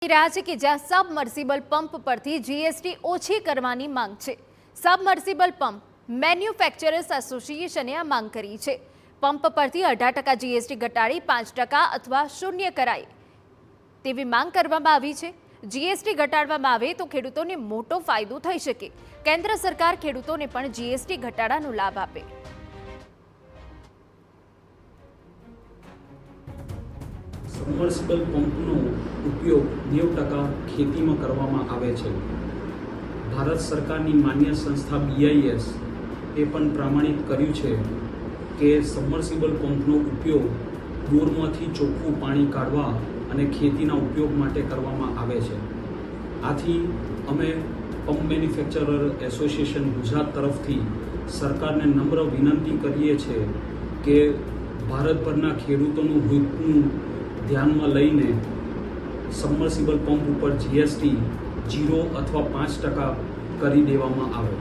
રહ્યા છે કે જ્યાં સબમર્સિબલ પંપ પરથી જીએસટી ઓછી કરવાની માંગ છે। સબમર્સિબલ પંપ મેન્યુફેક્ચરર્સ એસોસિએશને આ માંગ કરી છે। પંપ પરથી 18% જીએસટી ઘટાડી 5% અથવા શૂન્ય કરાય તેવી માંગ કરવામાં આવી છે। જીએસટી ઘટાડવામાં આવે તો ખેડૂતોને મોટો ફાયદો થઈ શકે। કેન્દ્ર સરકાર ખેડૂતોને પણ જીએસટી ઘટાડાનો લાભ આપે। સબમર્સિબલ પંપનો ઉપયોગ 90% ખેતીમાં કરવામાં આવે છે। ભારત સરકારની માન્ય સંસ્થા BIS એ પણ પ્રમાણિત કર્યું છે કે સબમર્સિબલ પંપનો ઉપયોગ બોરમાંથી ચોખ્ખું પાણી કાઢવા અને ખેતીના ઉપયોગ માટે કરવામાં આવે છે। આથી અમે પંપ મેન્યુફેક્ચરર એસોસિએશન ગુજરાત તરફથી સરકારને નમ્ર વિનંતી કરીએ છીએ કે ભારતભરના ખેડૂતોનું હિતનું ધ્યાનમાં લઈને સબમર્સિબલ પંપ ઉપર જીએસટી 0 અથવા 5% કરી દેવામાં આવે।